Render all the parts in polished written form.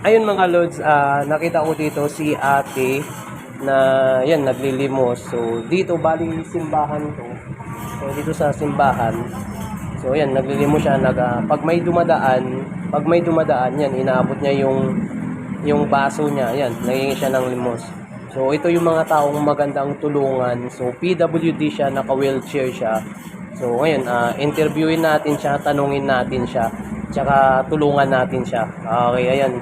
Ayun mga lods, nakita ko dito si ate na yan naglilimos. So dito bali simbahan to. So dito sa simbahan. So yan naglilimos siya pag may dumadaan yan inaabot niya yung baso niya. Yan, nangingi siya ng limos. So ito yung mga taong magandang tulungan. So PWD siya, naka-wheelchair siya. So ngayon, interviewin natin siya, tanungin natin siya, tsaka tulungan natin siya. Okay, ayan.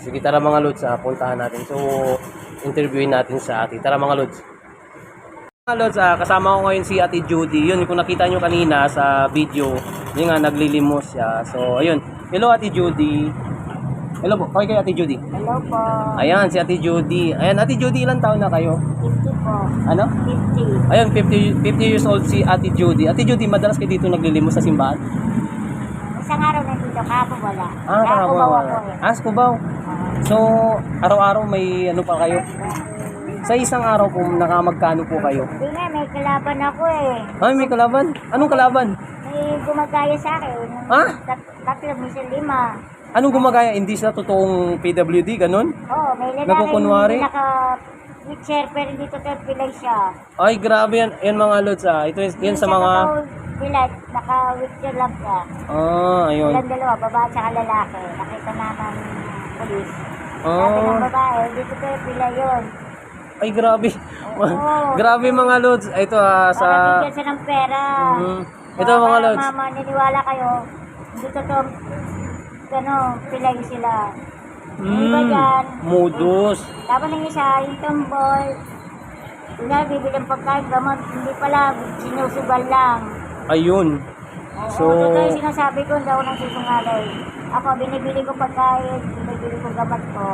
Sige, tara mga lods, puntahan natin. So, interviewin natin sa ate. Tara mga lods. Mga lods, kasama ko ngayon si Ate Judy. Yun, kung nakita nyo kanina sa video, yun nga, naglilimos siya. So, ayun. Hello Ate Judy. Hello po, okay kayo Ate Judy? Hello po. Ayan, si Ate Judy. Ayan, Ate Judy, ilang taon na kayo? 50 po. Ano? 50. Ayun, 50 years old si Ate Judy. Ate Judy, madalas kayo dito naglilimos sa simbahan? Isang araw na dito, kahapon wala. Kahapon wala. Kubaw. So, araw-araw may ano pa kayo? Sa isang araw po, nakamagkano po kayo? Hindi nga, may kalaban ako eh. Ay, may kalaban? Anong kalaban? May gumagaya sa akin. Ha? Tatlo, minsan 5. Anong gumagaya? Hindi sa totoong PWD, ganun? Oo, may lalaki Nagkukunwari? naka-wheelchair pero dito tayo pilay siya. Ay, grabe yan. Yan mga lods, Ito yan sa mga... Pilay, naka-wheelchair lang siya. Ayun. Ilang dalawa, babae at lalaki. Nakita naman polis. Sabi Ah, ng babae, dito tayo pilay yun. ay, grabe. Oo. Grabe mga lods. Ito, sa... Para bigyan siya ng pera. Ito mga lods. Mama, niniwala kayo. Dito to, pilay sila. Iba dyan. Modus. Tapos ng isa, yung tambol. Kunyari, bibilang pagkain, gamot, hindi pala, sinusugal lang. Ayun. So- Ito yung sinasabi ko, hindi ako nang susungalay. Ako, binibili ko pagkain, binibili ko gamot ko.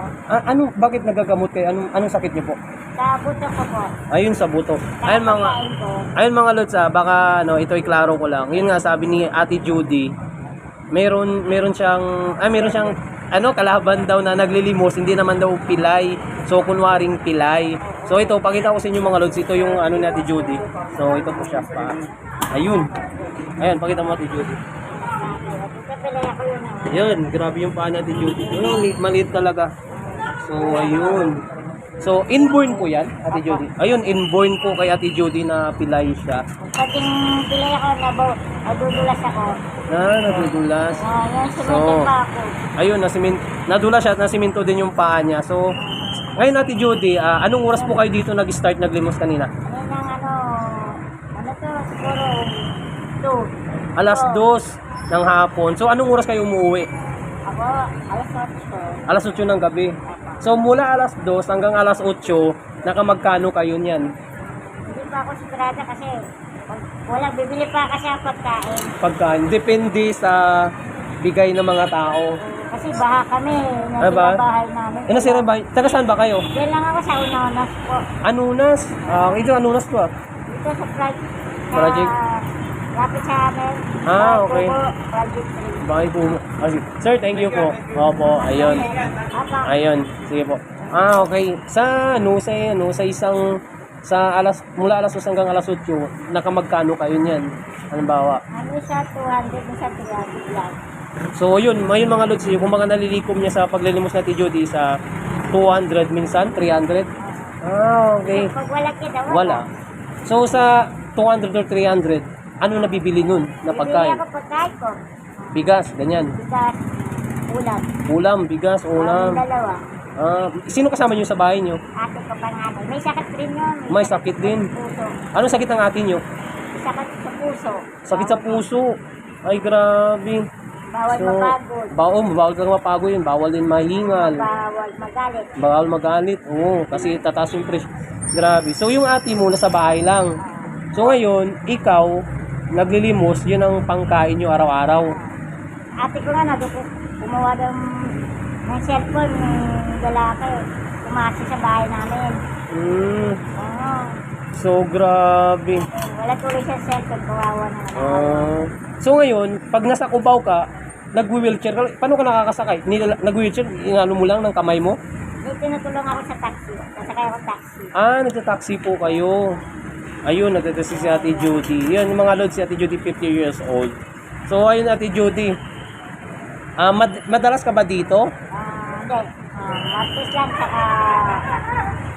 Bakit nagagamot kayo? Anong sakit niyo po? Sa buto ko po. Ayun sa buto. Ayun mga... Pagkain ko. Ayun mga lods, baka ito i-klaro ko lang. Yun nga sabi ni Ate Judy, meron siyang kalaban daw na naglilimos, hindi naman daw pilay. So kunwaring pilay. So ito, pakita ko sa inyo mga lods, ito yung ni Ate Judy. So ito po siya pa. Ayun. Ayun, pakita mo Ate Judy. Dito pilay ako yun. Ayun, grabe yung paa ni Ate Judy. Maliit talaga. So ayun. So inborn po yan, Ate Judy. Ayun, inborn po kay Ate Judy na pilay siya. Pagking pilay ako, nadudulas ako. Nadudulas. Yan, So, sumunod pa ako. ayun, nadulas siya at nasiminto din yung paa niya. So, ngayon Ate Judy, anong oras po kayo dito nag-start naglimos kanina? Yan ang siguro, 2. Alas 2 ng hapon. So, anong oras kayo umuwi? Ako, Alas alas 8. 8 ng gabi. So, mula alas 2 hanggang alas 8, nakamagkano kayo niyan? Hindi pa ako sigurada kasi bibili pa kasi ang pagkain. Pagkaan, depende sa bigay ng mga tao. Kasi baha kami, Ba? bahay namin. Nasira ba? Taga saan ba kayo? Diyan lang ako sa Unanas po. Anunas. Ito Anunas po. Dito sa Project? Lapit sa amin. Okay. Project 3. Bakit po? Sir, thank you po. Opo, ayun. Apa? Ayun, sige po. Okay. Sa mula alas 2 hanggang alas 8, nakamagkano kayo niyan? Halimbawa. Ano sa 200, sa 300 lang. So, yun mga lods, kung mga nalilikom niya sa paglilimos natin Judy sa 200 minsan, 300. Okay. Pag wala kita, Wala. So, sa 200 or 300, ano nabibili nun na Bibili pagkain? ako pagkain ko. Bigas, ganyan. Bigas, ulam. Ulam, bigas, ulam. Dalawa. Sino kasama niyo sa bahay niyo? Ate ko panganay. May sakit rin yun. May sakit din. Puso. Anong sakit ng ate niyo? May sakit sa puso. Sakit sa puso. Ay, grabe. Bawal mapagod. Bawal kang mapagod yun. Bawal din mahingal. Bawal magalit. Bawal magalit. Oo, kasi tataas yung pressure. Grabe. So, yung ate mo nasa bahay lang. So, ngayon, ikaw, naglilimos, yun ang pangkain nyo araw-araw. Ate ko nga gumawa ng cellphone ng lalaki. Kumasi sa bahay namin. Oo. So, grabe. Wala tuloy siya cellphone. Kawawa naman. So, ngayon, pag nasa Cubao ka, nag-wheelchair ka, paano ka nakakasakay? Nag-wheelchair, inalo mo lang ng kamay mo? May tinutulong ako sa taxi. Sasakay ako taxi. Nagta-taxi po kayo. Ayun, nagtataxi si Ate Judy. Yan, yung mga load si Ate Judy, 50 years old. So, ayun Ate Judy. Madalas ka ba dito? Hindi. Martes lang saka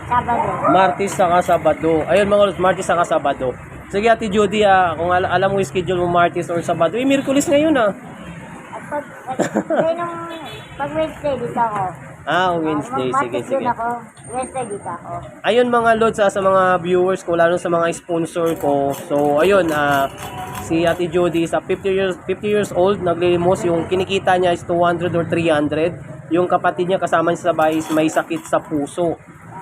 Sabado. Martes saka Sabado. Ayun mga lods, Martes saka Sabado. Sige Ate Judy, kung alam mo yung schedule mo Martes or Sabado, Miyerkules ngayon At pag Wednesday dito ako. Wednesday. Sige, Martes sige. din ako. Wednesday dito ako. Ayun mga lods, sa mga viewers ko, lalo sa mga sponsor ko. So, ayun, si Ate Judy sa 50 years old, naglilimos, yung kinikita niya is 200 or 300. Yung kapatid niya kasama niya sa bahay is may sakit sa puso.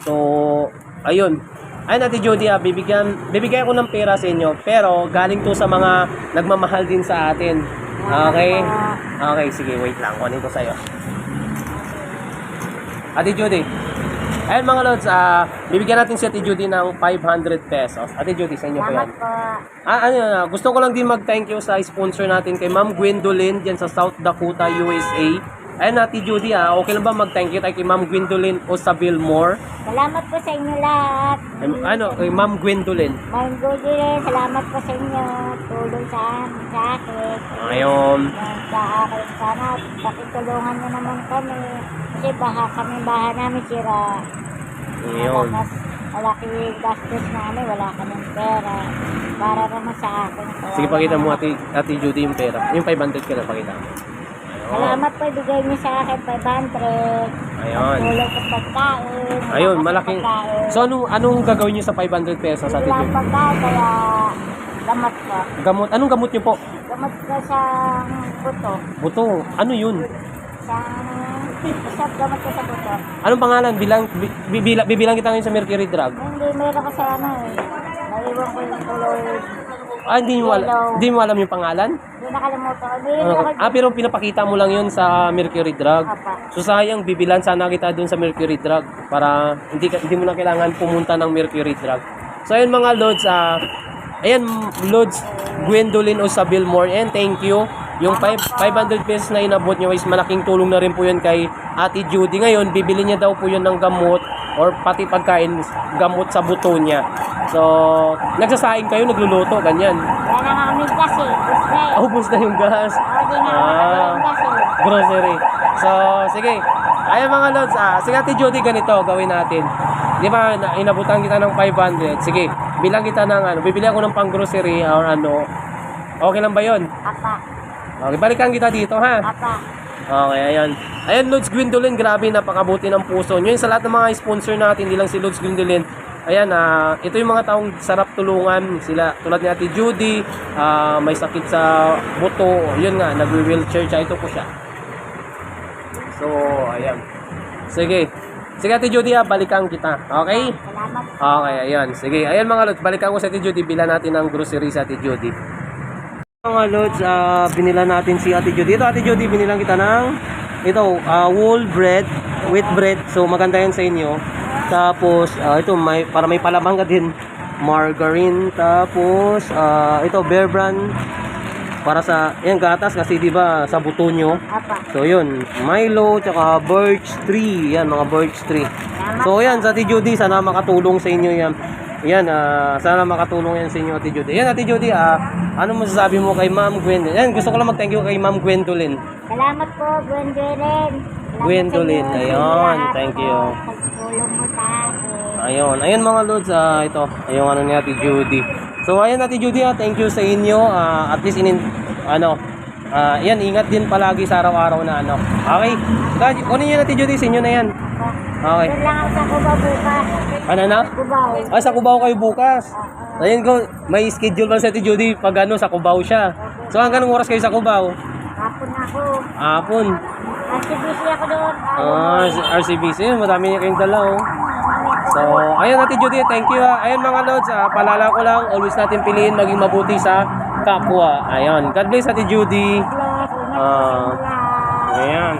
So, ayun. Ayun Ate Judy, bibigyan ko ng pera sa inyo, pero galing to sa mga nagmamahal din sa atin. Okay? Okay, sige, wait lang. Kunin ko sa'yo. Ate Judy. Ayun mga lods, bibigyan natin si Ate Judy ng 500 pesos. Ate Judy, sa inyo po yan. Salamat po. Gusto ko lang din mag-thank you sa sponsor natin kay Ma'am Gwendolyn dyan sa South Dakota, USA. Ayun Ate Judy, okay lang ba mag-thank you tayo kay Ma'am Gwendolyn o sa Billmore? Salamat po sa inyo lahat. Kay Ma'am Gwendolyn. Ma'am Gwendolyn, salamat po sa inyo. Tulong sa akin. Ayun. Sa akin, sana pakitulungan nyo naman kami. Kasi bahay namin sira. Ayun. Mas malaki gastos namin, wala kaming pera. Para naman sa akin. Sige, pakita mo Ate Judy yung pera. Yung 500 ka na pakita mo. Salamat po, bigay niyo sa akin 500. Ayun. Tulong sa pagkain. Ayun, Wala malaking. kasing pagkain. So, anong gagawin niyo sa 500 pesos, Ate Wala Judy? pagkain, kaya gamot po. Gamot. Anong gamot niyo po? Gamot ko sa buto. Buto. Ano yun? Sa gamot ko sa buto. Anong pangalan? Bibilang kita ngayon sa Mercury Drug. Hindi, meron ko sa naiwan ko yung tuloy. Hindi mo alam yung pangalan? Hindi nakalimutan ko. Hindi ako. Pero pinapakita mo lang yun sa Mercury Drug. Apa. So sayang, bibilan sana kita dun sa Mercury Drug para hindi mo na kailangan pumunta ng Mercury Drug. So ayun mga Lods, ayan Lods, Gwendolyn o sa Billmore, and thank you. Yung 500 pesos na inabot nyo is malaking tulong na rin po yun kay Ate Judy. Ngayon, bibili niya daw po yun ng gamot or pati pagkain, gamot sa buto niya. So, nagsasaing kayo, nagluluto, ganyan. Wala na kami kasi. Ubus na yung gas. Hindi na kami kasi. Grocery. So, sige. Ayan mga Lods, sige Ate Judy, ganito gawin natin. Di ba, inabutan kita ng 500. Sige, bilang kita ng bibili ako ng pang-grocery or ano. Okay lang ba yun? Apa. Okay, balikan kita dito, ha? Apa. Okay, ayan. Ayan, Lods Gwendolyn, grabe, napakabuti ng puso nyo. Yun sa lahat ng mga sponsor natin, hindi lang si Lods Gwendolyn. Ayan, ito yung mga taong sarap tulungan. Sila, tulad ni Ate Judy, may sakit sa buto. Yun nga, nag-wheelchair siya. Ito po siya. So, ayan. Sige. Sige, Ate Judy, balikan kita. Okay? Salamat. Okay, ayan. Sige, ayan mga Lods, balikan ko sa Ate Judy. Bila natin ng grocery sa Ate Judy. Mga Lods, binila natin si Ate Judy. Ito Ate Judy, binilang kita ng whole bread, wheat bread. So maganda yan sa inyo. Tapos ito para may palamang ka din. Margarine. Tapos ito Bear Brand para sa gatas kasi 'di ba sa buto nyo. Apa. So yun, Milo tsaka Birch Tree. Yan mga Birch Tree. So yan sa Ate Judy, sana makatulong sa inyo yan. Yan, sana makatulong yan sa inyo Ate Judy. Yan Ate Judy, ano masasabi mo kay Ma'am Gwendolyn? Yan, gusto ko lang mag-thank you kay Ma'am Gwendolyn. Salamat po, Gwendolyn. Gwendolyn, ayun, thank you. Pagtulong mo sa akin. Ayun mga Lods, ito, yung ano ni Ate Judy. So ayun Ate Judy, thank you sa inyo. At least yan, ingat din palagi sa araw-araw na Okay, kunin niyo Ate Judy, sa inyo na yan. Okay. Doon lang ako sa Cubao bukas. Ano na? Cubao. Sa Cubao kayo bukas. Ayun ko, may schedule pa sa Ate Judy pag sa Cubao siya. So hanggang oras kayo sa Cubao? Hapon ako. Hapon. RCBC ako doon. RCBC, madami niya kayong dala So, ayun Ate Judy, thank you Ayun mga Lods, paalala ko lang, always natin piliin maging mabuti sa kapwa. Ayun, God bless Ate Judy. Bless. Ingat po sa inyo lahat. Ayan.